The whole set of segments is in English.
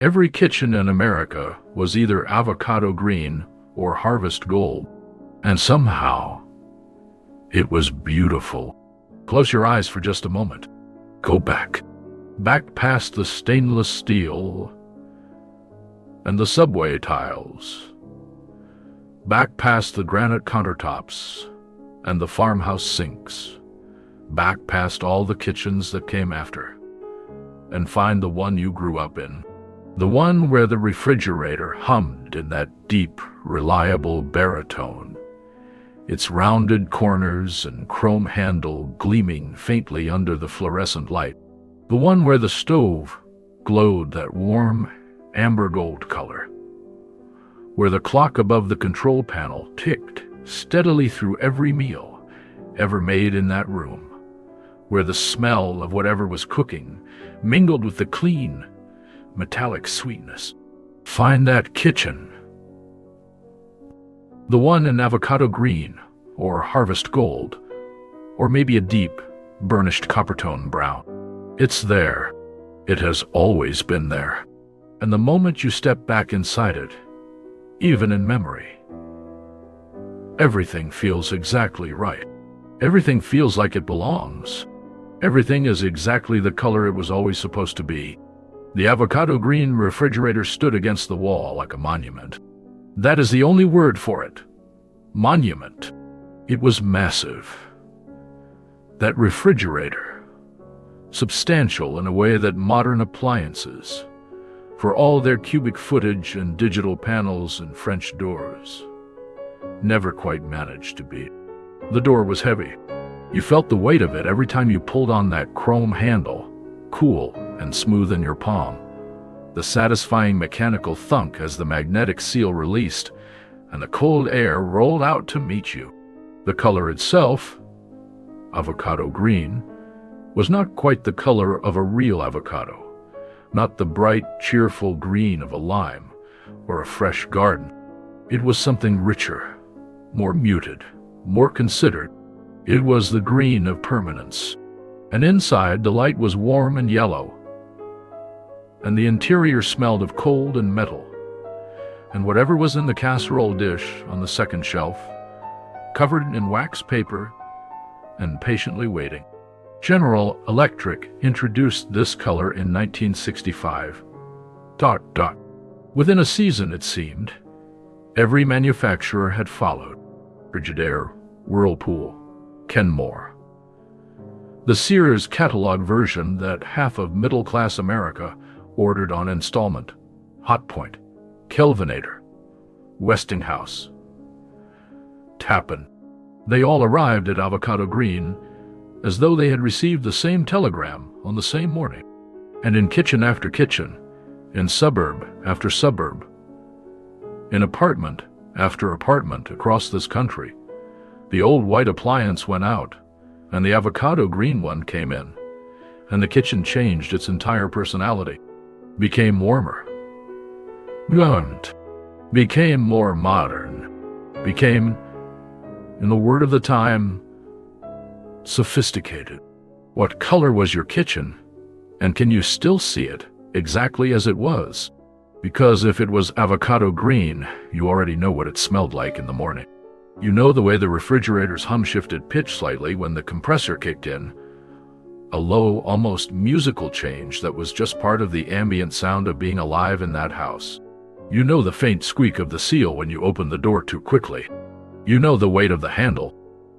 Every kitchen in America was either avocado green or harvest gold. And somehow, it was beautiful. Close your eyes for just a moment. Go back. Back past the stainless steel and the subway tiles. Back past the granite countertops and the farmhouse sinks. Back past all the kitchens that came after. And find the one you grew up in. The one where the refrigerator hummed in that deep, reliable baritone, its rounded corners and chrome handle gleaming faintly under the fluorescent light. The one where the stove glowed that warm amber gold color. Where the clock above the control panel ticked steadily through every meal ever made in that room. Where the smell of whatever was cooking mingled with the clean, metallic sweetness. Find that kitchen. The one in avocado green, or harvest gold, or maybe a deep, burnished copper-tone brown. It's there. It has always been there. And the moment you step back inside it, even in memory, everything feels exactly right. Everything feels like it belongs. Everything is exactly the color it was always supposed to be. The avocado green refrigerator stood against the wall like a monument. That is the only word for it. Monument. It was massive. That refrigerator, substantial in a way that modern appliances, for all their cubic footage and digital panels and French doors, never quite managed to beat. The door was heavy. You felt the weight of it every time you pulled on that chrome handle, cool and smooth in your palm. The satisfying mechanical thunk as the magnetic seal released and the cold air rolled out to meet you. The color itself, avocado green, was not quite the color of a real avocado, not the bright, cheerful green of a lime or a fresh garden. It was something richer, more muted, more considered. It was the green of permanence. And inside, the light was warm and yellow, and the interior smelled of cold and metal, and whatever was in the casserole dish on the second shelf, covered in wax paper and patiently waiting. General Electric introduced this color in 1965. Within a season, it seemed, every manufacturer had followed. Frigidaire, Whirlpool, Kenmore. The Sears catalog version that half of middle-class America ordered on installment. Hotpoint, Kelvinator, Westinghouse, Tappan. They all arrived at avocado green as though they had received the same telegram on the same morning. And in kitchen after kitchen, in suburb after suburb, in apartment after apartment across this country, the old white appliance went out, and the avocado green one came in, and the kitchen changed its entire personality, became warmer, warmed, became more modern, became, in the word of the time, sophisticated. What color was your kitchen, and can you still see it exactly as it was? Because if it was avocado green, you already know what it smelled like in the morning. You know the way the refrigerator's hum shifted pitch slightly when the compressor kicked in, a low, almost musical change that was just part of the ambient sound of being alive in that house. You know the faint squeak of the seal when you open the door too quickly. You know the weight of the handle.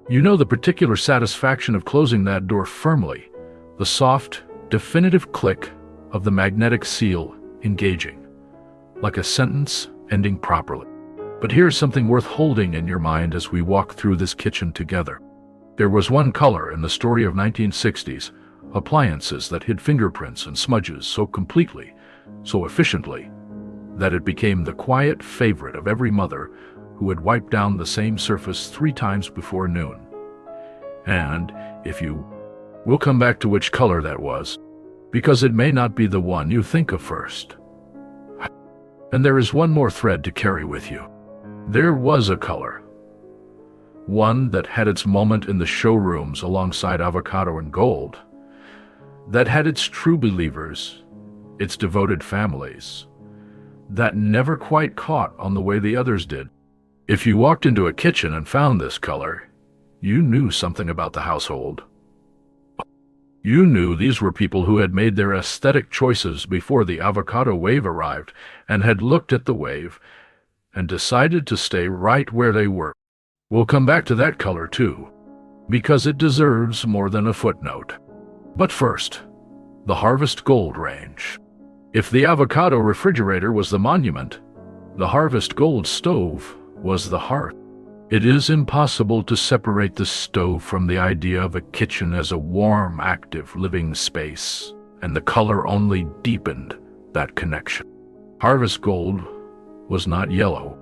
You know the particular satisfaction of closing that door firmly, the soft, definitive click of the magnetic seal engaging, like a sentence ending properly. But here's something worth holding in your mind as we walk through this kitchen together. There was one color in the story of 1960s, appliances that hid fingerprints and smudges so completely, so efficiently, that it became the quiet favorite of every mother who had wiped down the same surface 3 times before noon. And, if you will, come back to which color that was, because it may not be the one you think of first. And there is one more thread to carry with you. There was a color, one that had its moment in the showrooms alongside avocado and gold, that had its true believers, its devoted families, that never quite caught on the way the others did. If you walked into a kitchen and found this color, you knew something about the household. You knew these were people who had made their aesthetic choices before the avocado wave arrived and had looked at the wave and decided to stay right where they were. We'll come back to that color too, because it deserves more than a footnote. But first, the Harvest Gold range. If the avocado refrigerator was the monument, the Harvest Gold stove was the hearth. It is impossible to separate the stove from the idea of a kitchen as a warm, active living space, and the color only deepened that connection. Harvest Gold was not yellow.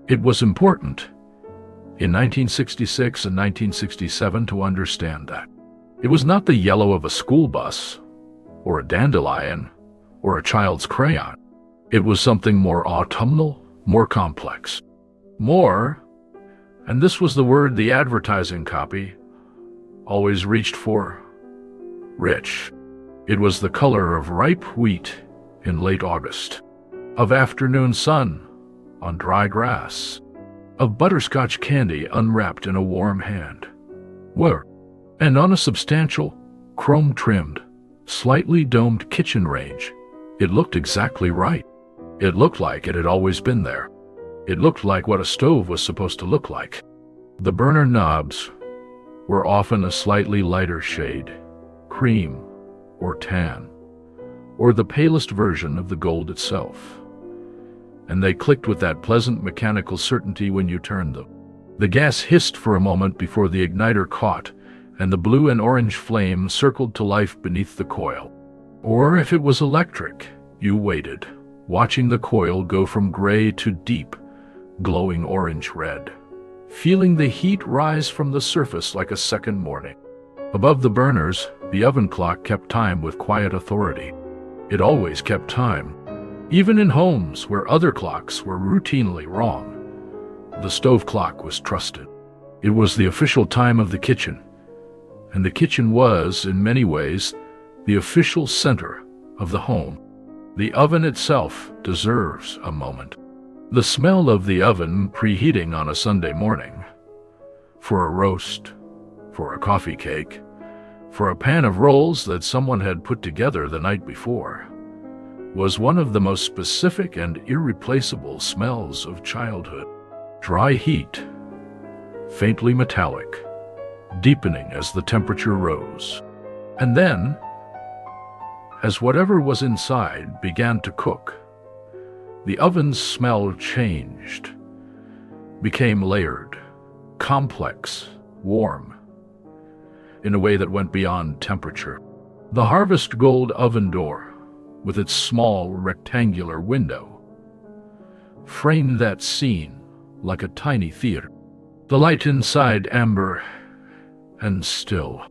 It was important in 1966 and 1967 to understand that. It was not the yellow of a school bus, or a dandelion, or a child's crayon. It was something more autumnal, more complex. More, and this was the word the advertising copy always reached for, rich. It was the color of ripe wheat in late August, of afternoon sun on dry grass, of butterscotch candy unwrapped in a warm hand. And on a substantial, chrome-trimmed, slightly domed kitchen range, it looked exactly right. It looked like it had always been there. It looked like what a stove was supposed to look like. The burner knobs were often a slightly lighter shade, cream or tan, or the palest version of the gold itself. And they clicked with that pleasant mechanical certainty when you turned them. The gas hissed for a moment before the igniter caught, and the blue and orange flame circled to life beneath the coil. Or if it was electric, you waited, watching the coil go from gray to deep, glowing orange-red, feeling the heat rise from the surface like a second morning. Above the burners, the oven clock kept time with quiet authority. It always kept time, even in homes where other clocks were routinely wrong. The stove clock was trusted. It was the official time of the kitchen, and the kitchen was, in many ways, the official center of the home. The oven itself deserves a moment. The smell of the oven preheating on a Sunday morning, for a roast, for a coffee cake, for a pan of rolls that someone had put together the night before, was one of the most specific and irreplaceable smells of childhood. Dry heat, faintly metallic, deepening as the temperature rose. And then, as whatever was inside began to cook, the oven's smell changed, became layered, complex, warm, in a way that went beyond temperature. The Harvest Gold oven door, with its small rectangular window, framed that scene like a tiny theater. The light inside amber and still,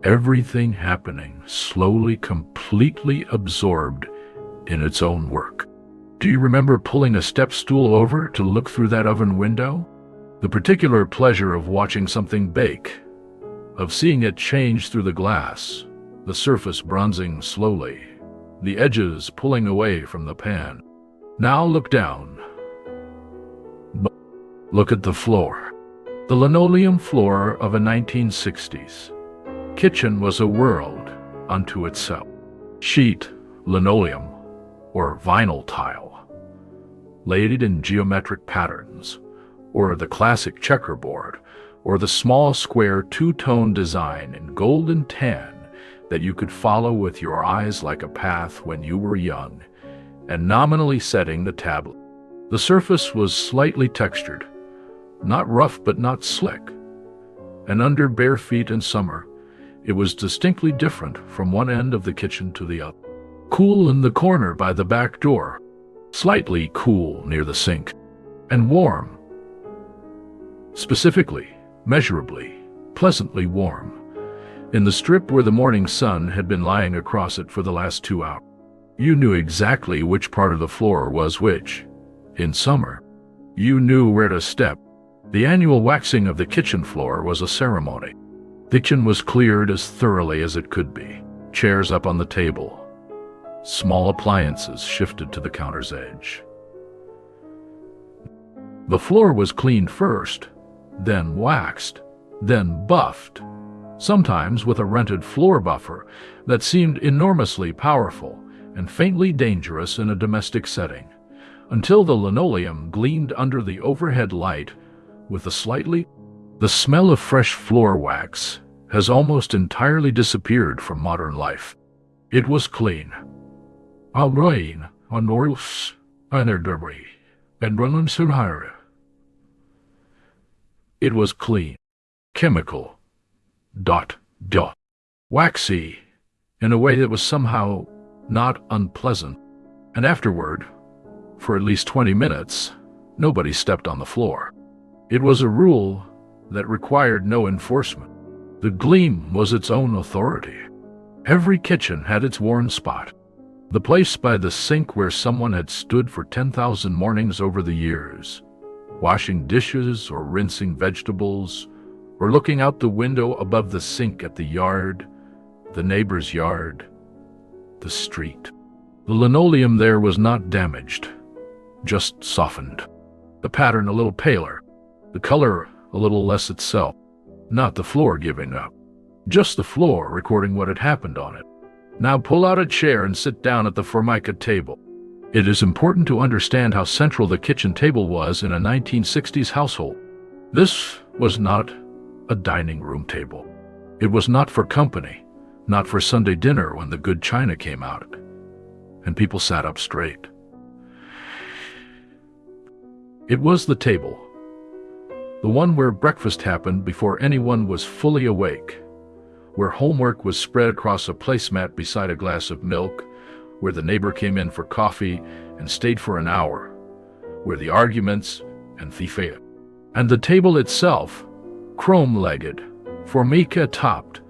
everything happening slowly, completely absorbed in its own work. Do you remember pulling a step stool over to look through that oven window? The particular pleasure of watching something bake, of seeing it change through the glass, the surface bronzing slowly, the edges pulling away from the pan. Now look down. Look at the floor. The linoleum floor of a 1960s kitchen was a world unto itself. Sheet, linoleum, or vinyl tile, laid in geometric patterns, or the classic checkerboard, or the small square two-tone design in gold and tan that you could follow with your eyes like a path when you were young, and nominally setting the tablet. The surface was slightly textured, not rough but not slick, and under bare feet in summer, it was distinctly different from one end of the kitchen to the other. Cool in the corner by the back door, slightly cool near the sink, and warm. Specifically, measurably, pleasantly warm, in the strip where the morning sun had been lying across it for the last 2 hours. You knew exactly which part of the floor was which. In summer, you knew where to step. The annual waxing of the kitchen floor was a ceremony. The kitchen was cleared as thoroughly as it could be. Chairs up on the table. Small appliances shifted to the counter's edge. The floor was cleaned first, then waxed, then buffed, sometimes with a rented floor buffer that seemed enormously powerful and faintly dangerous in a domestic setting, until the linoleum gleamed under the overhead light with a slightly... The smell of fresh floor wax has almost entirely disappeared from modern life. It was clean. Alrain on Norris, Enerderby, and Rununsurhire. It was clean. Chemical. Waxy, in a way that was somehow not unpleasant. And afterward, for at least 20 minutes, nobody stepped on the floor. It was a rule that required no enforcement. The gleam was its own authority. Every kitchen had its worn spot. The place by the sink where someone had stood for 10,000 mornings over the years, washing dishes or rinsing vegetables, or looking out the window above the sink at the yard, the neighbor's yard, the street. The linoleum there was not damaged, just softened. The pattern a little paler, the color a little less itself. Not the floor giving up, just the floor recording what had happened on it. Now pull out a chair and sit down at the Formica table. It is important to understand how central the kitchen table was in a 1960s household. This was not a dining room table. It was not for company, not for Sunday dinner when the good china came out, and people sat up straight. It was the table, the one where breakfast happened before anyone was fully awake, where homework was spread across a placemat beside a glass of milk, where the neighbor came in for coffee and stayed for an hour, where the arguments and thief, and the table itself, chrome-legged, Formica-topped,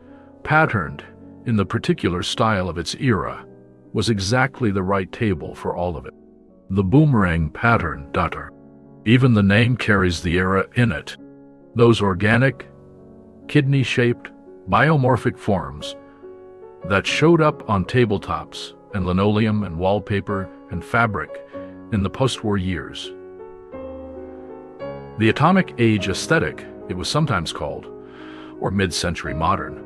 patterned in the particular style of its era, was exactly the right table for all of it. The boomerang pattern, even the name carries the era in it. Those organic, kidney-shaped, biomorphic forms that showed up on tabletops and linoleum and wallpaper and fabric in the post-war years. The atomic age aesthetic, it was sometimes called, or mid-century modern,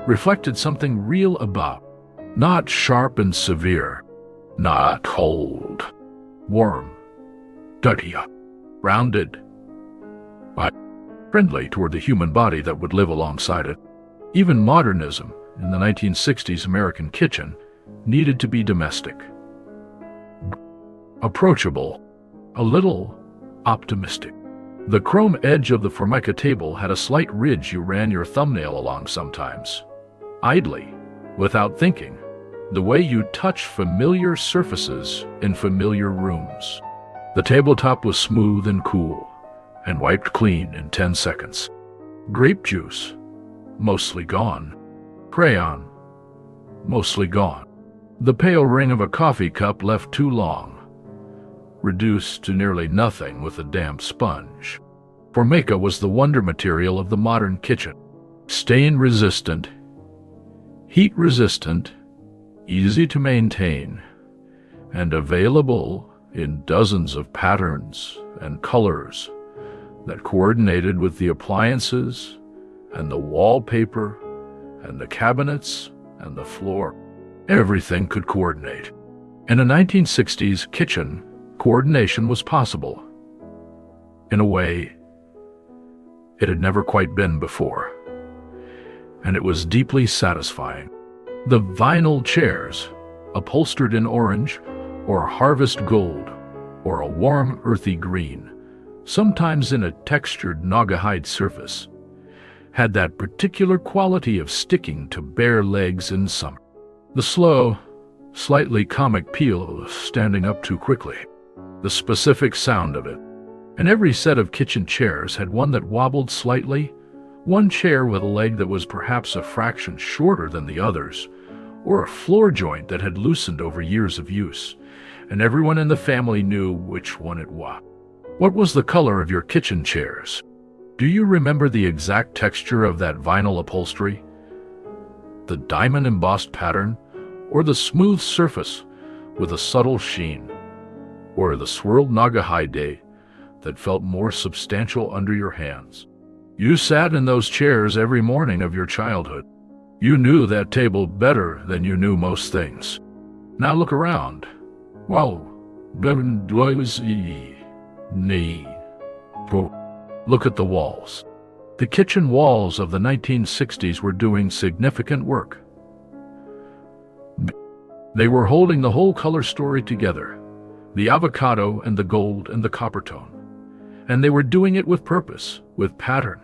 reflected something real about, not sharp and severe, not cold, warm, dirty, rounded, but friendly toward the human body that would live alongside it. Even modernism in the 1960s American kitchen needed to be domestic, approachable, a little optimistic. The chrome edge of the Formica table had a slight ridge you ran your thumbnail along sometimes, idly, without thinking, the way you touch familiar surfaces in familiar rooms. The tabletop was smooth and cool, and wiped clean in 10 seconds. Grape juice, mostly gone. Crayon, mostly gone. The pale ring of a coffee cup left too long, reduced to nearly nothing with a damp sponge. Formica was the wonder material of the modern kitchen. Stain-resistant, heat-resistant, easy to maintain, and available in dozens of patterns and colors that coordinated with the appliances and the wallpaper and the cabinets and the floor. Everything could coordinate. In a 1960s kitchen, coordination was possible. In a way, it had never quite been before. And it was deeply satisfying. The vinyl chairs, upholstered in orange or harvest gold or a warm earthy green, sometimes in a textured naugahyde surface, had that particular quality of sticking to bare legs in summer. The slow, slightly comic peel of standing up too quickly, the specific sound of it. And every set of kitchen chairs had one that wobbled slightly, one chair with a leg that was perhaps a fraction shorter than the others, or a floor joint that had loosened over years of use, and everyone in the family knew which one it was. What was the color of your kitchen chairs? Do you remember the exact texture of that vinyl upholstery? The diamond-embossed pattern, or the smooth surface with a subtle sheen, or the swirled naugahyde that felt more substantial under your hands. You sat in those chairs every morning of your childhood. You knew that table better than you knew most things. Now look around. Wow. Look at the walls. The kitchen walls of the 1960s were doing significant work. They were holding the whole color story together, the avocado and the gold and the copper tone. And they were doing it with purpose, with pattern,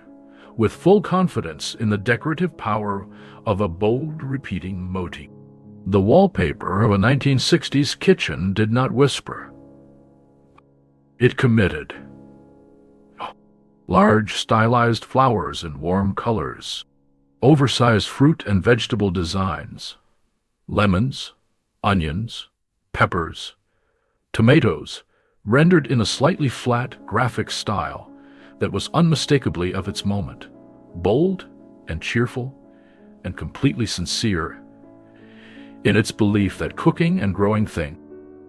with full confidence in the decorative power of a bold, repeating motif. The wallpaper of a 1960s kitchen did not whisper. It committed. Large, stylized flowers in warm colors, oversized fruit and vegetable designs, lemons, onions, peppers, tomatoes, rendered in a slightly flat, graphic style that was unmistakably of its moment, bold and cheerful and completely sincere in its belief that cooking and growing things,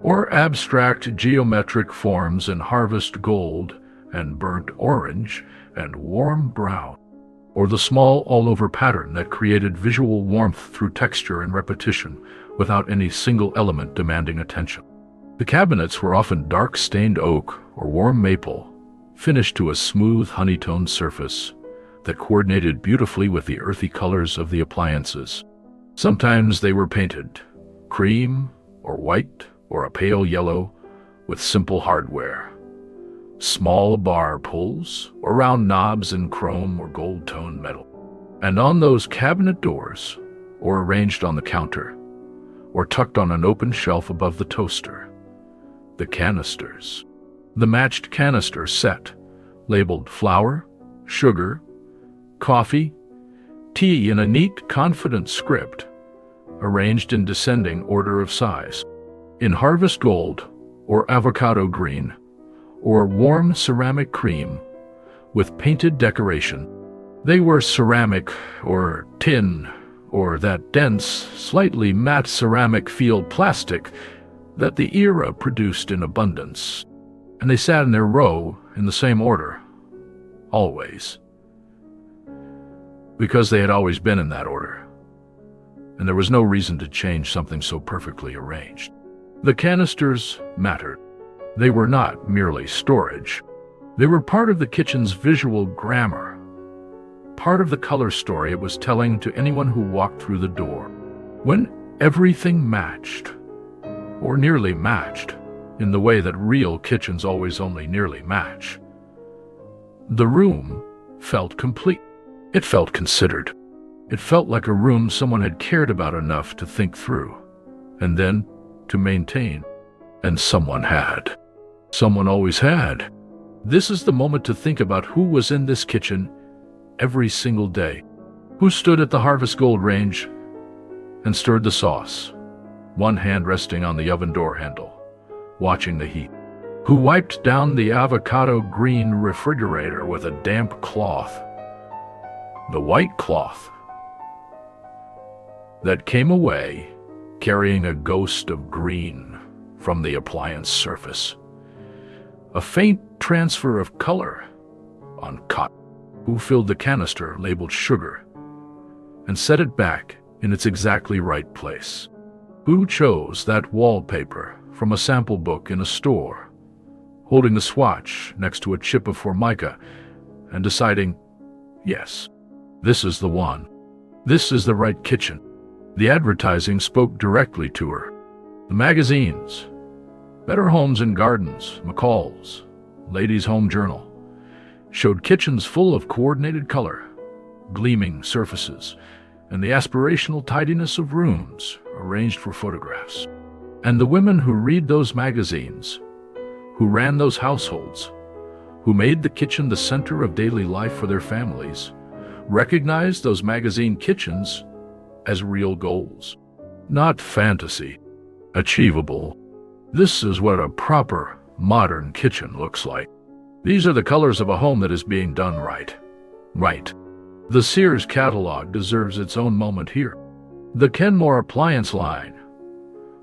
or abstract geometric forms in harvest gold and burnt orange and warm brown, or the small all-over pattern that created visual warmth through texture and repetition without any single element demanding attention. The cabinets were often dark-stained oak or warm maple, finished to a smooth honey-toned surface that coordinated beautifully with the earthy colors of the appliances. Sometimes they were painted cream or white or a pale yellow with simple hardware, small bar pulls or round knobs in chrome or gold-toned metal. And on those cabinet doors, or arranged on the counter, or tucked on an open shelf above the toaster, the canisters. The matched canister set, labeled flour, sugar, coffee, tea in a neat, confident script, arranged in descending order of size, in harvest gold or avocado green, or warm ceramic cream with painted decoration. They were ceramic or tin or that dense, slightly matte ceramic field plastic that the era produced in abundance. And they sat in their row in the same order, always, because they had always been in that order, and there was no reason to change something so perfectly arranged. The canisters mattered. They were not merely storage. They were part of the kitchen's visual grammar, part of the color story it was telling to anyone who walked through the door. When everything matched, or nearly matched, in the way that real kitchens always only nearly match, the room felt complete. It felt considered. It felt like a room someone had cared about enough to think through, and then to maintain. And someone had. Someone always had. This is the moment to think about who was in this kitchen every single day. Who stood at the harvest gold range and stirred the sauce, one hand resting on the oven door handle, watching the heat. Who wiped down the avocado green refrigerator with a damp cloth, the white cloth that came away carrying a ghost of green from the appliance surface, a faint transfer of color on cotton. Who filled the canister labeled sugar and set it back in its exactly right place? Who chose that wallpaper from a sample book in a store, holding the swatch next to a chip of Formica and deciding, yes, this is the one. This is the right kitchen. The advertising spoke directly to her. The magazines, Better Homes and Gardens, McCall's, Ladies' Home Journal, showed kitchens full of coordinated color, gleaming surfaces, and the aspirational tidiness of rooms arranged for photographs. And the women who read those magazines, who ran those households, who made the kitchen the center of daily life for their families, recognized those magazine kitchens as real goals, not fantasy, achievable. This is what a proper, modern kitchen looks like. These are the colors of a home that is being done right. Right. The Sears catalog deserves its own moment here. The Kenmore appliance line,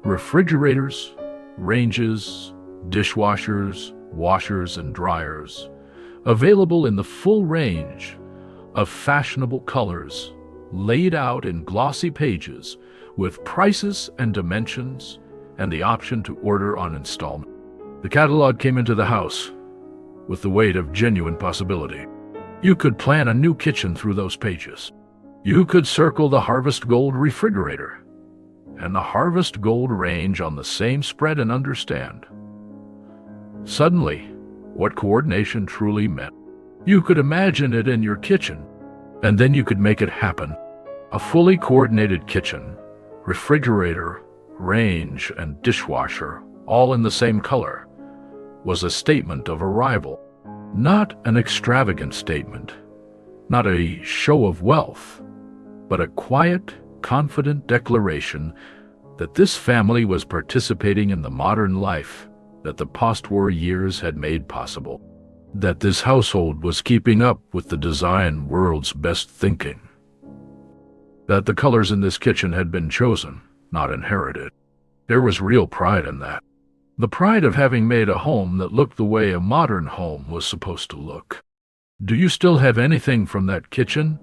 refrigerators, ranges, dishwashers, washers and dryers, available in the full range of fashionable colors, laid out in glossy pages with prices and dimensions and the option to order on installment. The catalog came into the house with the weight of genuine possibility. You could plan a new kitchen through those pages. You could circle the Harvest Gold refrigerator and the Harvest Gold range on the same spread and understand suddenly what coordination truly meant. You could imagine it in your kitchen, and then you could make it happen. A fully coordinated kitchen, refrigerator, range, and dishwasher, all in the same color, was a statement of arrival. Not an extravagant statement, not a show of wealth, but a quiet, confident declaration that this family was participating in the modern life that the post-war years had made possible, that this household was keeping up with the design world's best thinking, that the colors in this kitchen had been chosen, not inherited. There was real pride in that. The pride of having made a home that looked the way a modern home was supposed to look. Do you still have anything from that kitchen?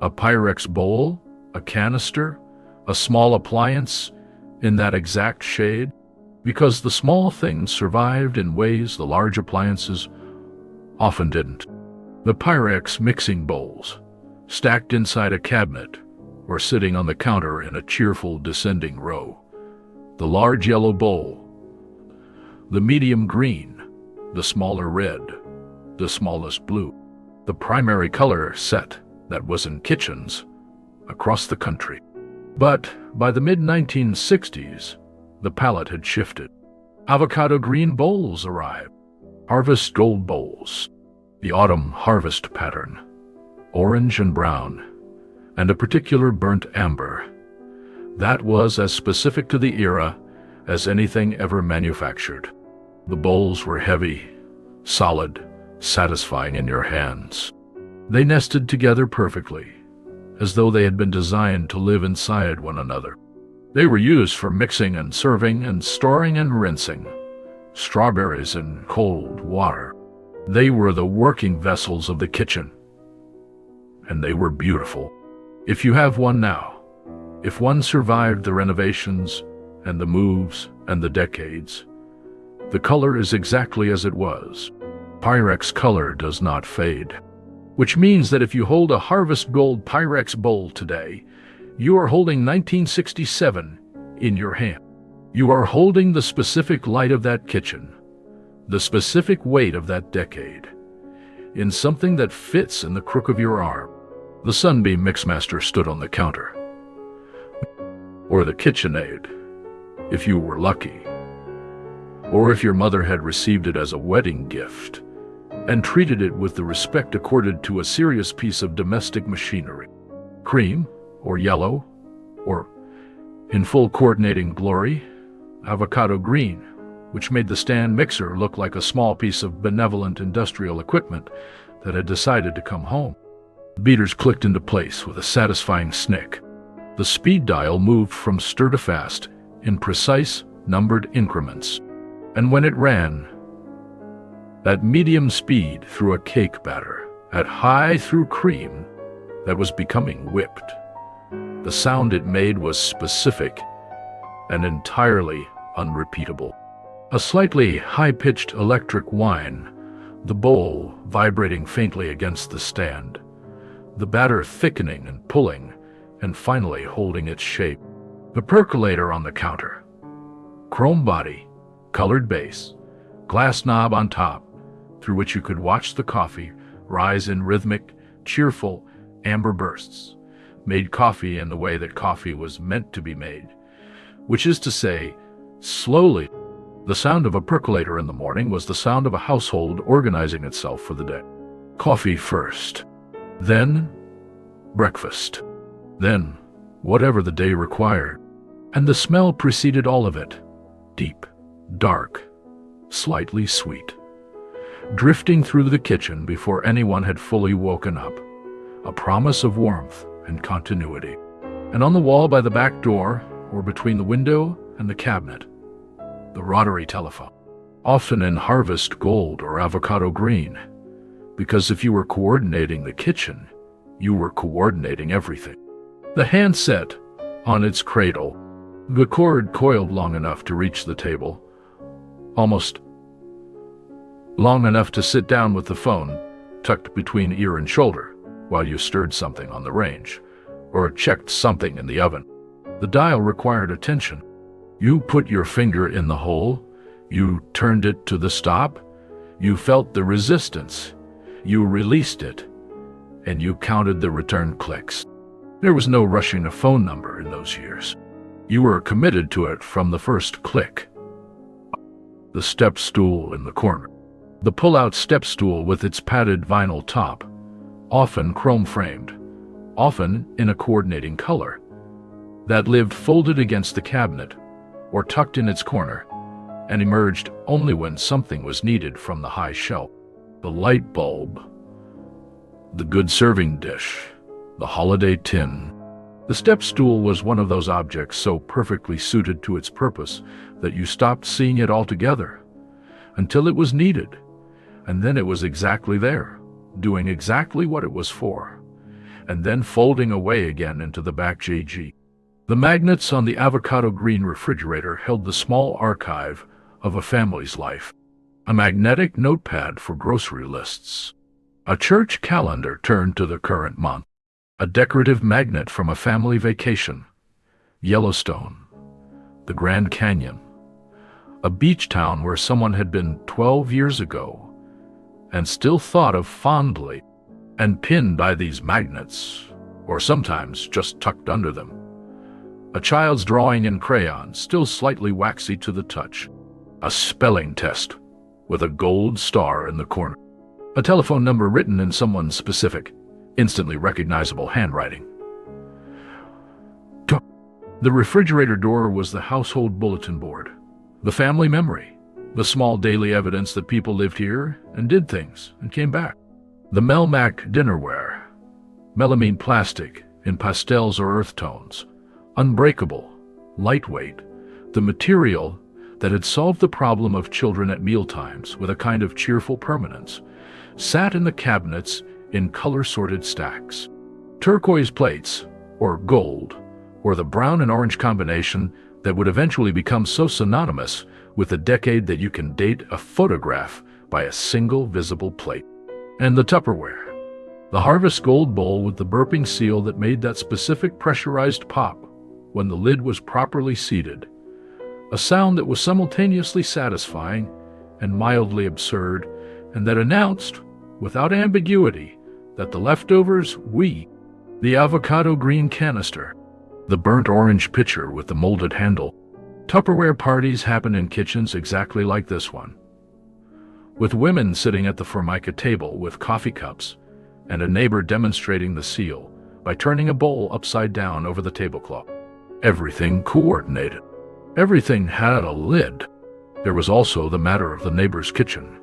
A Pyrex bowl? A canister? A small appliance in that exact shade? Because the small things survived in ways the large appliances often didn't. The Pyrex mixing bowls, stacked inside a cabinet or sitting on the counter in a cheerful descending row. The large yellow bowl, the medium green, the smaller red, the smallest blue. The primary color set that was in kitchens across the country. But by the mid-1960s, the palette had shifted. Avocado green bowls arrived, Harvest Gold bowls, the autumn harvest pattern, orange and brown, and a particular burnt amber. That was as specific to the era as anything ever manufactured. The bowls were heavy, solid, satisfying in your hands. They nested together perfectly, as though they had been designed to live inside one another. They were used for mixing and serving and storing and rinsing strawberries in cold water. They were the working vessels of the kitchen, and they were beautiful. If you have one now, if one survived the renovations and the moves and the decades, the color is exactly as it was. Pyrex color does not fade, which means that if you hold a Harvest Gold Pyrex bowl today, you are holding 1967 in your hand. You are holding the specific light of that kitchen, the specific weight of that decade, in something that fits in the crook of your arm. The Sunbeam Mixmaster stood on the counter, or the KitchenAid, if you were lucky, or if your mother had received it as a wedding gift and treated it with the respect accorded to a serious piece of domestic machinery. Cream, or yellow, or, in full coordinating glory, avocado green, which made the stand mixer look like a small piece of benevolent industrial equipment that had decided to come home. The beaters clicked into place with a satisfying snick. The speed dial moved from stir to fast in precise, numbered increments, and when it ran at medium speed through a cake batter, at high through cream that was becoming whipped, the sound it made was specific and entirely unrepeatable. A slightly high-pitched electric whine, the bowl vibrating faintly against the stand, the batter thickening and pulling, and finally holding its shape. The percolator on the counter, chrome body, colored base, glass knob on top, through which you could watch the coffee rise in rhythmic, cheerful amber bursts, made coffee in the way that coffee was meant to be made, which is to say, slowly. The sound of a percolator in the morning was the sound of a household organizing itself for the day. Coffee first, then breakfast, then whatever the day required. And the smell preceded all of it, deep, dark, slightly sweet, drifting through the kitchen before anyone had fully woken up, a promise of warmth and continuity. And on the wall by the back door, or between the window and the cabinet, the rotary telephone. often in harvest gold or avocado green, because if you were coordinating the kitchen, you were coordinating everything. The handset on its cradle, the cord coiled long enough to reach the table, almost long enough to sit down with the phone tucked between ear and shoulder while you stirred something on the range or checked something in the oven. The dial required attention. You put your finger in the hole, you turned it to the stop, you felt the resistance, you released it, and you counted the return clicks. There was no rushing a phone number in those years. You were committed to it from the first click. The step stool in the corner. The pull-out step stool with its padded vinyl top, often chrome-framed, often in a coordinating color, that lived folded against the cabinet or tucked in its corner and emerged only when something was needed from the high shelf. The light bulb, the good serving dish, the holiday tin. The step stool was one of those objects so perfectly suited to its purpose that you stopped seeing it altogether until it was needed, and then it was exactly there, doing exactly what it was for, and then folding away again into the back JG. The magnets on the avocado green refrigerator held the small archive of a family's life. A magnetic notepad for grocery lists. A church calendar turned to the current month. A decorative magnet from a family vacation. Yellowstone. The Grand Canyon. A beach town where someone had been 12 years ago and still thought of fondly, and pinned by these magnets, or sometimes just tucked under them. A child's drawing in crayon, still slightly waxy to the touch. A spelling test with a gold star in the corner. A telephone number written in someone's specific, instantly recognizable handwriting. The refrigerator door was the household bulletin board, the family memory, the small daily evidence that people lived here and did things and came back. The Melmac dinnerware, melamine plastic in pastels or earth tones, unbreakable, lightweight, the material that had solved the problem of children at mealtimes with a kind of cheerful permanence, sat in the cabinets in color-sorted stacks. Turquoise plates, or gold, or the brown and orange combination that would eventually become so synonymous with a decade that you can date a photograph by a single visible plate. And the Tupperware, the harvest gold bowl with the burping seal that made that specific pressurized pop when the lid was properly seated, a sound that was simultaneously satisfying and mildly absurd, and that announced, without ambiguity, that the leftovers, the avocado green canister, the burnt orange pitcher with the molded handle. Tupperware parties happen in kitchens exactly like this one, with women sitting at the Formica table with coffee cups and a neighbor demonstrating the seal by turning a bowl upside down over the tablecloth. Everything coordinated. Everything had a lid. There was also the matter of the neighbor's kitchen.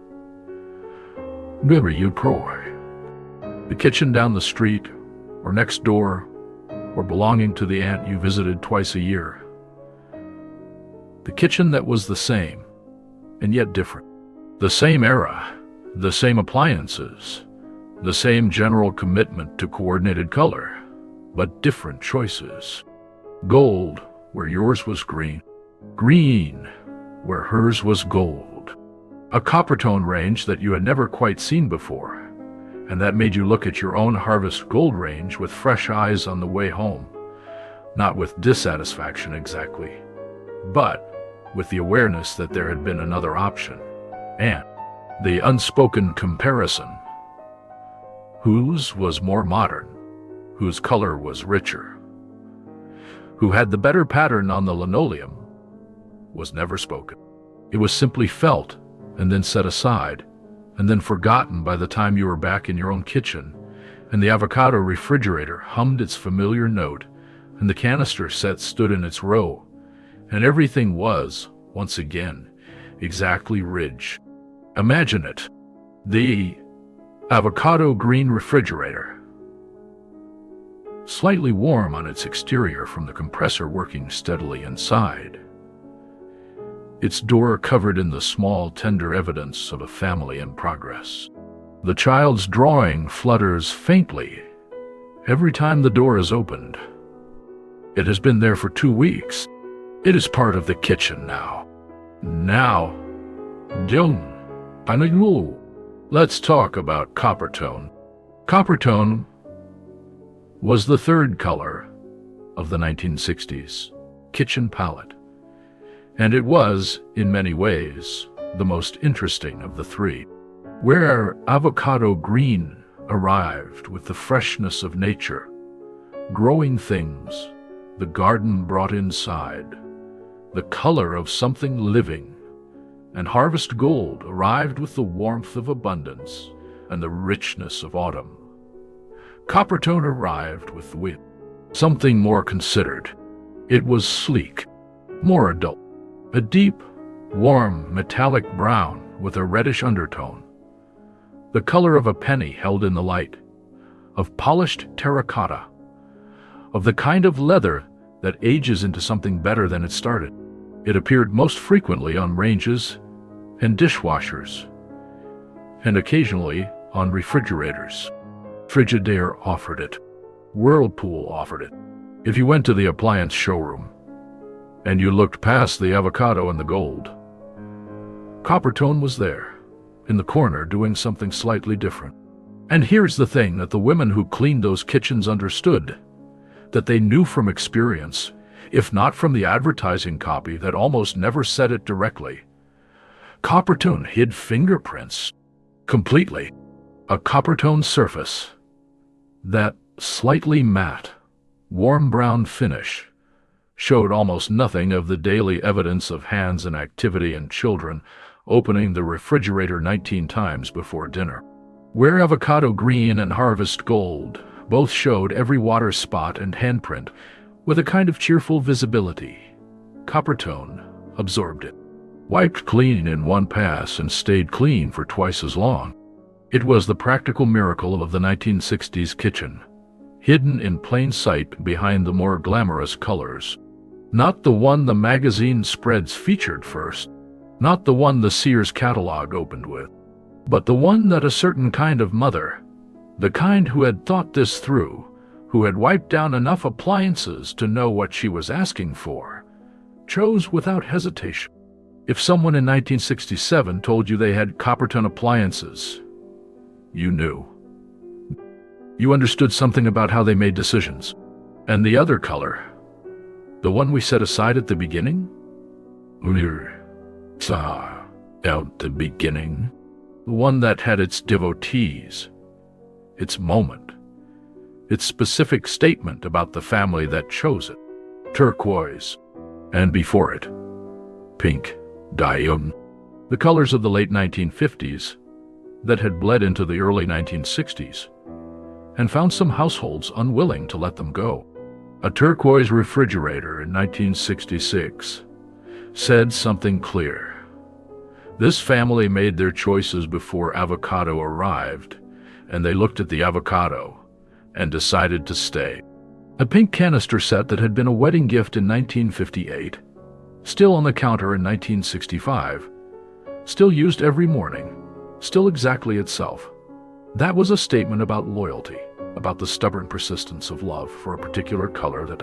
The kitchen down the street, or next door, or belonging to the aunt you visited twice a year. The kitchen that was the same, and yet different. The same era, the same appliances, the same general commitment to coordinated color, but different choices. Gold, where yours was green. Green, where hers was gold. A copper-tone range that you had never quite seen before, and that made you look at your own harvest gold range with fresh eyes on the way home, not with dissatisfaction exactly, but with the awareness that there had been another option, and the unspoken comparison. Whose was more modern, whose color was richer, who had the better pattern on the linoleum, was never spoken. It was simply felt and then set aside, and then forgotten by the time you were back in your own kitchen, and the avocado refrigerator hummed its familiar note, and the canister set stood in its row, and everything was, once again, exactly ridge. Imagine it. The avocado green refrigerator. Slightly warm on its exterior from the compressor working steadily inside. its door covered in the small, tender evidence of a family in progress. The child's drawing flutters faintly every time the door is opened. It has been there for 2 weeks. It is part of the kitchen now. Now, let's talk about copper tone. Copper tone was the third color of the 1960s kitchen palette, and it was, in many ways, the most interesting of the three. Where avocado green arrived with the freshness of nature, growing things, the garden brought inside, the color of something living, and harvest gold arrived with the warmth of abundance and the richness of autumn. Copper tone arrived with wit, something more considered. It was sleek, more adult, a deep, warm, metallic brown with a reddish undertone, the color of a penny held in the light, of polished terracotta, of the kind of leather that ages into something better than it started. It appeared most frequently on ranges and dishwashers, and occasionally on refrigerators. Frigidaire offered it. Whirlpool offered it. If you went to the appliance showroom and you looked past the avocado and the gold, copper tone was there, in the corner doing something slightly different. And here's the thing that the women who cleaned those kitchens understood, that they knew from experience, if not from the advertising copy that almost never said it directly. Copper tone hid fingerprints completely. A copper tone surface, that slightly matte, warm brown finish, showed almost nothing of the daily evidence of hands and activity and children opening the refrigerator 19 times before dinner. Where avocado green and harvest gold both showed every water spot and handprint with a kind of cheerful visibility, copper tone absorbed it, wiped clean in one pass and stayed clean for twice as long. It was the practical miracle of the 1960s kitchen, hidden in plain sight behind the more glamorous colors. Not the one the magazine spreads featured first, not the one the Sears catalog opened with, but the one that a certain kind of mother, the kind who had thought this through, who had wiped down enough appliances to know what she was asking for, chose without hesitation. If someone in 1967 told you they had copper tone appliances, you knew. You understood something about how they made decisions. And the other color, the one we set aside at the beginning? Out the beginning. The one that had its devotees, its moment, its specific statement about the family that chose it. Turquoise, and before it, pink, dione. The colors of the late 1950s that had bled into the early 1960s and found some households unwilling to let them go. A turquoise refrigerator in 1966 said something clear. This family made their choices before avocado arrived, and they looked at the avocado and decided to stay. A pink canister set that had been a wedding gift in 1958, still on the counter in 1965, still used every morning, still exactly itself. That was a statement about loyalty, about the stubborn persistence of love for a particular color. That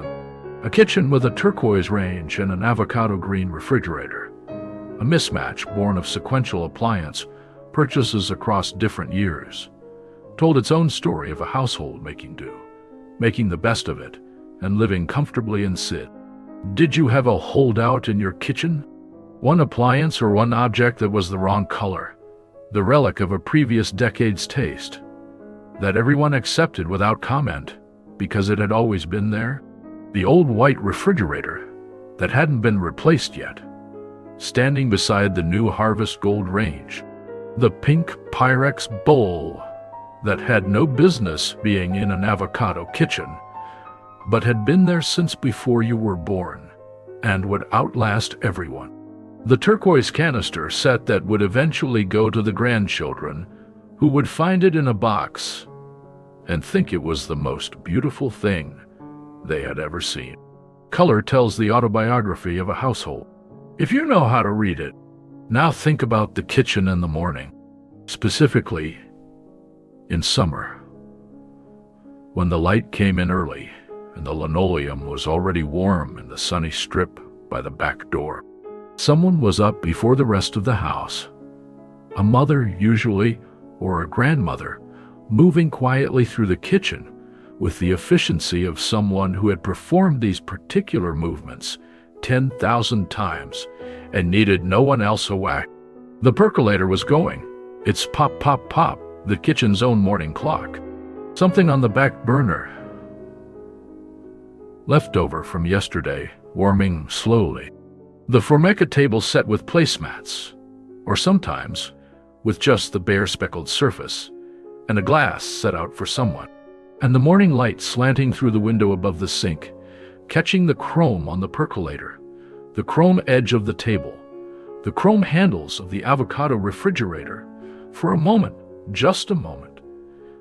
a kitchen with a turquoise range and an avocado green refrigerator, a mismatch born of sequential appliance purchases across different years, told its own story of a household making do, making the best of it, and living comfortably in sin. Did you have a holdout in your kitchen? One appliance or one object that was the wrong color, the relic of a previous decade's taste, that everyone accepted without comment because it had always been there? The old white refrigerator that hadn't been replaced yet, standing beside the new harvest gold range. The pink Pyrex bowl that had no business being in an avocado kitchen, but had been there since before you were born and would outlast everyone. The turquoise canister set that would eventually go to the grandchildren, who would find it in a box and think it was the most beautiful thing they had ever seen. Color tells the autobiography of a household. If you know how to read it, now think about the kitchen in the morning, specifically in summer, when the light came in early and the linoleum was already warm in the sunny strip by the back door. Someone was up before the rest of the house, a mother usually, or a grandmother, moving quietly through the kitchen with the efficiency of someone who had performed these particular movements 10,000 times and needed no one else away. The percolator was going. It's pop, pop, pop, the kitchen's own morning clock. Something on the back burner, leftover from yesterday, warming slowly. The Formica table set with placemats, or sometimes with just the bare speckled surface, and a glass set out for someone. And the morning light slanting through the window above the sink, catching the chrome on the percolator, the chrome edge of the table, the chrome handles of the Avocado refrigerator. For a moment, just a moment,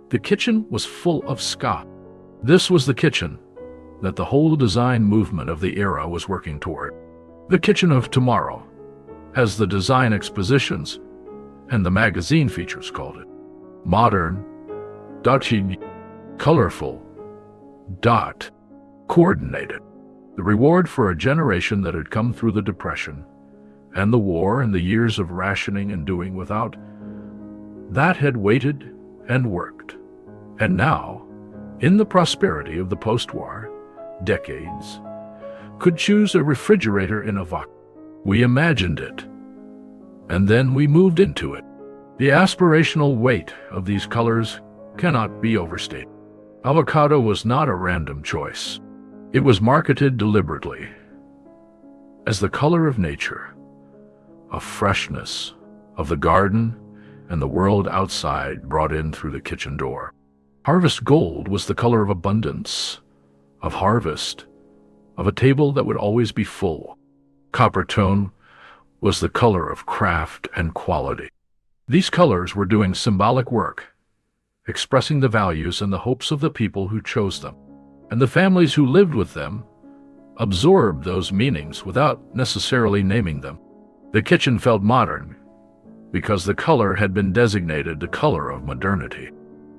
the kitchen was full of Scott. This was the kitchen that the whole design movement of the era was working toward. The kitchen of tomorrow, as the design expositions and the magazine features called it. Modern, dodgy, colorful, coordinated. The reward for a generation that had come through the Depression and the war and the years of rationing and doing without, that had waited and worked. And now, in the prosperity of the post-war decades, could choose a refrigerator in Avocado. We imagined it, and then we moved into it. The aspirational weight of these colors cannot be overstated. Avocado was not a random choice. It was marketed deliberately as the color of nature, of freshness, of the garden and the world outside brought in through the kitchen door. Harvest gold was the color of abundance, of harvest, of a table that would always be full. Copper tone was the color of craft and quality. These colors were doing symbolic work, expressing the values and the hopes of the people who chose them, and the families who lived with them absorbed those meanings without necessarily naming them. The kitchen felt modern because the color had been designated the color of modernity.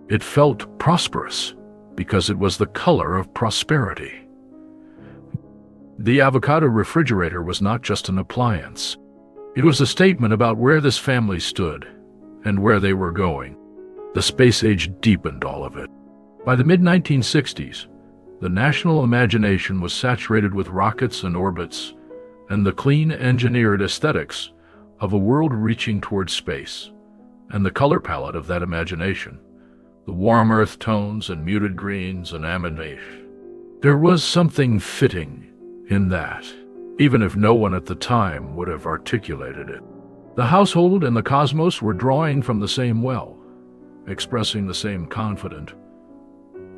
It felt prosperous because it was the color of prosperity. The Avocado refrigerator was not just an appliance. It was a statement about where this family stood and where they were going. The space age deepened all of it. By the mid-1960s, the national imagination was saturated with rockets and orbits and the clean engineered aesthetics of a world reaching towards space. And the color palette of that imagination, the warm earth tones and muted greens and amidation. There was something fitting in that, even if no one at the time would have articulated it. The household and the cosmos were drawing from the same well, expressing the same confident,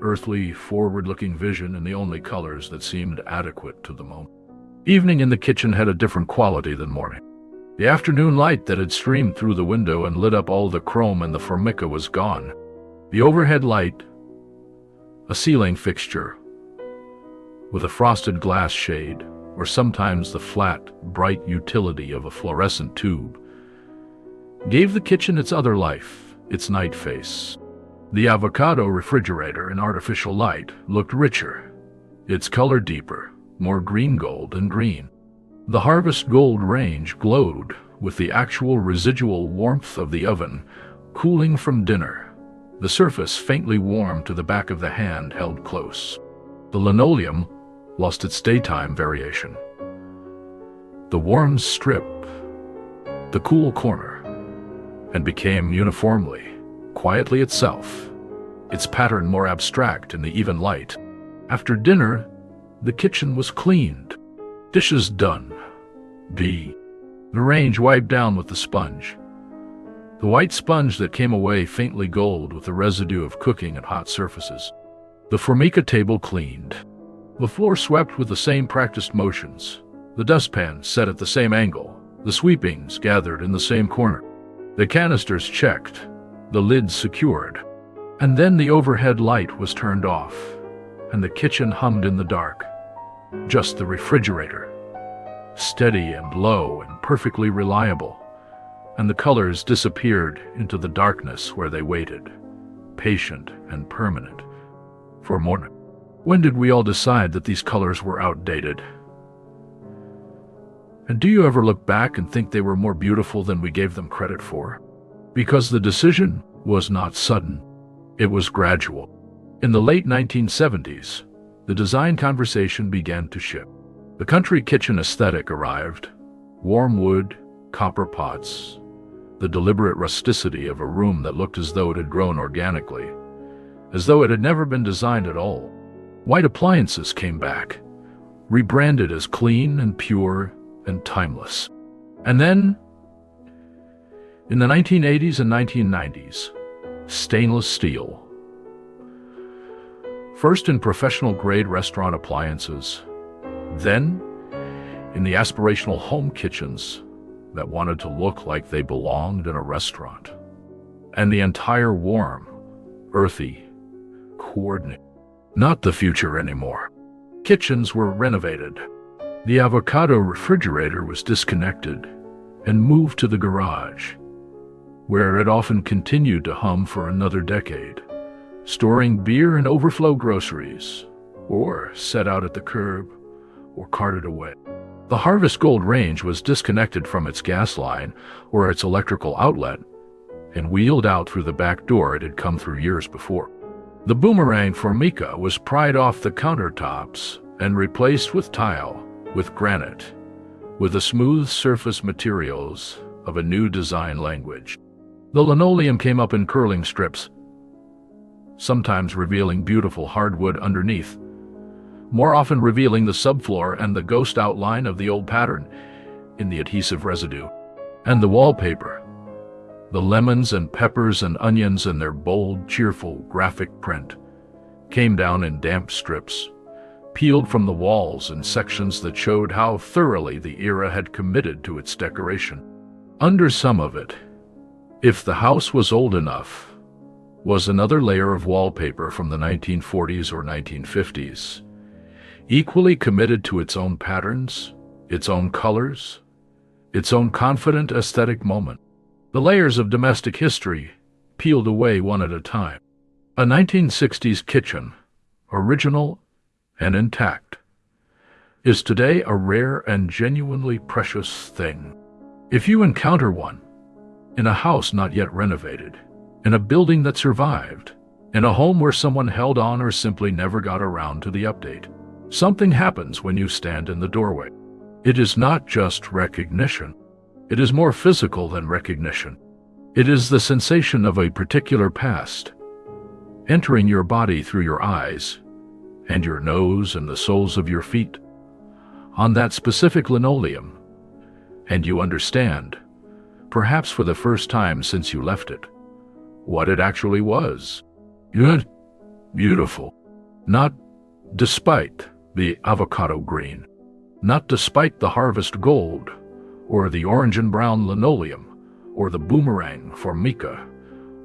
earthly, forward-looking vision in the only colors that seemed adequate to the moment. Evening in the kitchen had a different quality than morning. The afternoon light that had streamed through the window and lit up all the chrome and the Formica was gone. The overhead light, a ceiling fixture with a frosted glass shade, or sometimes the flat, bright utility of a fluorescent tube, gave the kitchen its other life, its night face. The Avocado refrigerator in artificial light looked richer, its color deeper, more green gold and green. The harvest gold range glowed with the actual residual warmth of the oven cooling from dinner, the surface faintly warm to the back of the hand held close. The linoleum lost its daytime variation. The warm strip, the cool corner, and became uniformly, quietly itself, its pattern more abstract in the even light. After dinner, the kitchen was cleaned, dishes done. The range wiped down with the sponge. The white sponge that came away faintly gold with the residue of cooking and hot surfaces. The Formica table cleaned. The floor swept with the same practiced motions. The dustpan set at the same angle. The sweepings gathered in the same corner. The canisters checked. The lids secured. And then the overhead light was turned off, and the kitchen hummed in the dark. Just the refrigerator, steady and low and perfectly reliable, and the colors disappeared into the darkness where they waited, patient and permanent, for morning. When did we all decide that these colors were outdated? And do you ever look back and think they were more beautiful than we gave them credit for? Because the decision was not sudden, it was gradual. In the late 1970s, the design conversation began to shift. The country kitchen aesthetic arrived: warm wood, copper pots, the deliberate rusticity of a room that looked as though it had grown organically, as though it had never been designed at all. White appliances came back, rebranded as clean and pure and timeless. And then, in the 1980s and 1990s, stainless steel. First in professional-grade restaurant appliances, then in the aspirational home kitchens that wanted to look like they belonged in a restaurant. And the entire warm, earthy, coordinated. Not the future anymore. Kitchens were renovated. The Avocado refrigerator was disconnected and moved to the garage, where it often continued to hum for another decade, storing beer and overflow groceries, or set out at the curb, or carted away. The Harvest Gold range was disconnected from its gas line or its electrical outlet and wheeled out through the back door it had come through years before. The boomerang Formica was pried off the countertops and replaced with tile, with granite, with the smooth surface materials of a new design language. The linoleum came up in curling strips, sometimes revealing beautiful hardwood underneath, more often revealing the subfloor and the ghost outline of the old pattern in the adhesive residue. And the wallpaper, the lemons and peppers and onions in their bold, cheerful, graphic print, came down in damp strips, peeled from the walls in sections that showed how thoroughly the era had committed to its decoration. Under some of it, if the house was old enough, was another layer of wallpaper from the 1940s or 1950s, equally committed to its own patterns, its own colors, its own confident aesthetic moment. The layers of domestic history peeled away one at a time. A 1960s kitchen, original and intact, is today a rare and genuinely precious thing. If you encounter one, in a house not yet renovated, in a building that survived, in a home where someone held on or simply never got around to the update, something happens when you stand in the doorway. It is not just recognition. It is more physical than recognition. It is the sensation of a particular past, entering your body through your eyes, and your nose and the soles of your feet, on that specific linoleum, and you understand, perhaps for the first time since you left it, what it actually was. Good, beautiful, not despite the avocado green, not despite the harvest gold, or the orange and brown linoleum, or the boomerang Formica,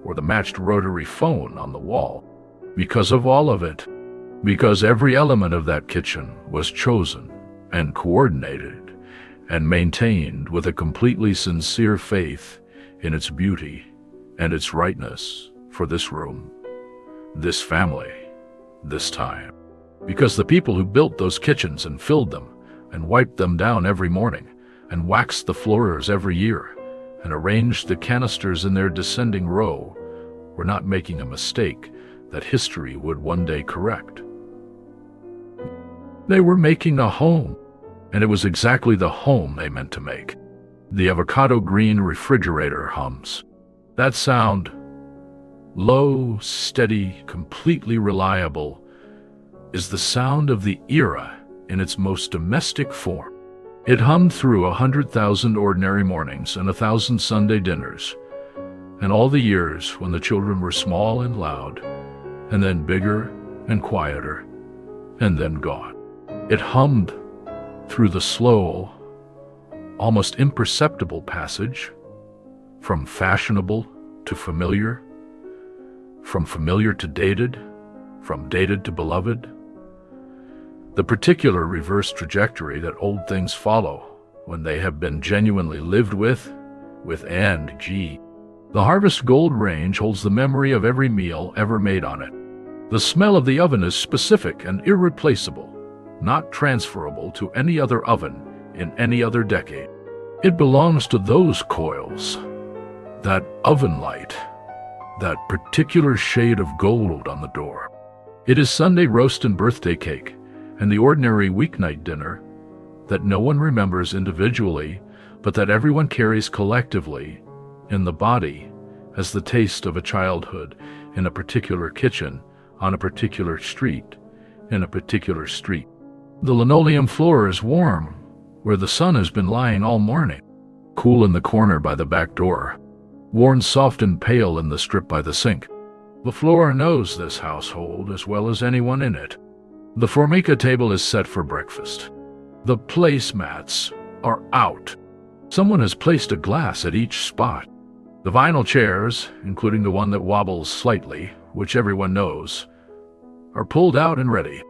or the matched rotary phone on the wall. Because of all of it, because every element of that kitchen was chosen and coordinated and maintained with a completely sincere faith in its beauty and its rightness for this room, this family, this time. Because the people who built those kitchens and filled them and wiped them down every morning and waxed the floors every year and arranged the canisters in their descending row were not making a mistake that history would one day correct. They were making a home, and it was exactly the home they meant to make. The avocado green refrigerator hums. That sound, low, steady, completely reliable, is the sound of the era in its most domestic form. It hummed through 100,000 ordinary mornings and 1,000 Sunday dinners, and all the years when the children were small and loud, and then bigger and quieter, and then gone. It hummed through the slow, almost imperceptible passage from fashionable to familiar, from familiar to dated, from dated to beloved. The particular reverse trajectory that old things follow when they have been genuinely lived with and G. The Harvest Gold range holds the memory of every meal ever made on it. The smell of the oven is specific and irreplaceable, not transferable to any other oven in any other decade. It belongs to those coils, that oven light, that particular shade of gold on the door. It is Sunday roast and birthday cake, and the ordinary weeknight dinner that no one remembers individually, but that everyone carries collectively in the body as the taste of a childhood in a particular kitchen, on a particular street, in a particular street. The linoleum floor is warm, where the sun has been lying all morning, cool in the corner by the back door, worn soft and pale in the strip by the sink. The floor knows this household as well as anyone in it. The Formica table is set for breakfast. The placemats are out. Someone has placed a glass at each spot. The vinyl chairs, including the one that wobbles slightly, which everyone knows, are pulled out and ready.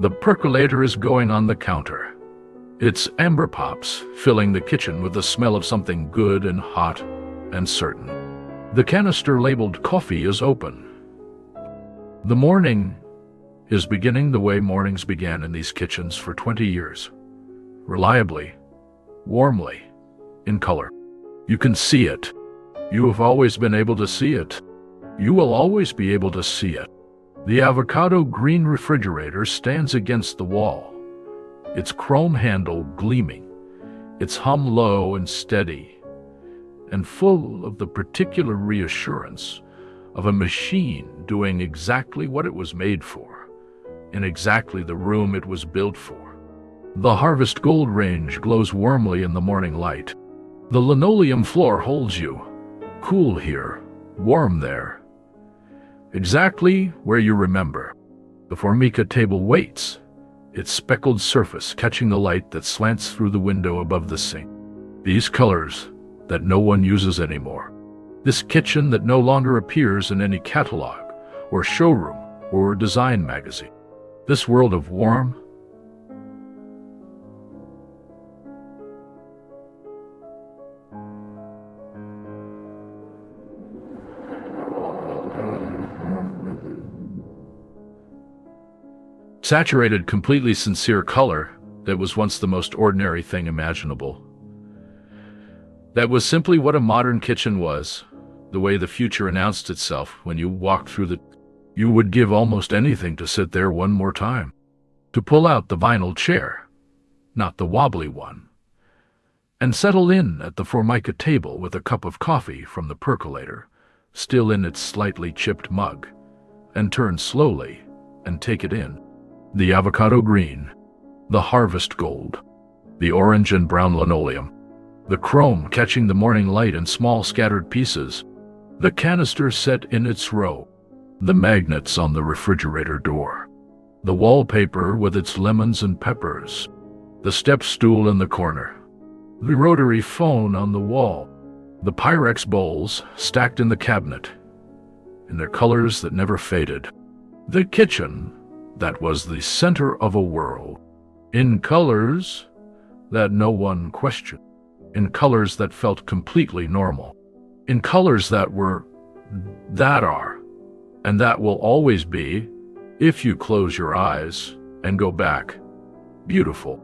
The percolator is going on the counter. Its amber pops filling the kitchen with the smell of something good and hot and certain. The canister labeled coffee is open. The morning is beginning the way mornings began in these kitchens for 20 years. Reliably, warmly, in color. You can see it. You have always been able to see it. You will always be able to see it. The avocado green refrigerator stands against the wall, its chrome handle gleaming, its hum low and steady, and full of the particular reassurance of a machine doing exactly what it was made for, in exactly the room it was built for. The Harvest Gold range glows warmly in the morning light. The linoleum floor holds you, cool here, warm there, exactly where you remember. The Formica table waits, its speckled surface catching the light that slants through the window above the sink. These colors that no one uses anymore. This kitchen that no longer appears in any catalog or showroom or design magazine. This world of warm, saturated, completely sincere color that was once the most ordinary thing imaginable. That was simply what a modern kitchen was, the way the future announced itself when you walked through the... You would give almost anything to sit there one more time, to pull out the vinyl chair, not the wobbly one, and settle in at the Formica table with a cup of coffee from the percolator, still in its slightly chipped mug, and turn slowly and take it in. The avocado green, the harvest gold, the orange and brown linoleum, the chrome catching the morning light in small scattered pieces, the canister set in its row, the magnets on the refrigerator door, the wallpaper with its lemons and peppers, the step stool in the corner, the rotary phone on the wall, the Pyrex bowls stacked in the cabinet, in their colors that never faded, the kitchen that was the center of a world, in colors that no one questioned, in colors that felt completely normal, in colors that are, and that will always be, if you close your eyes and go back, beautiful.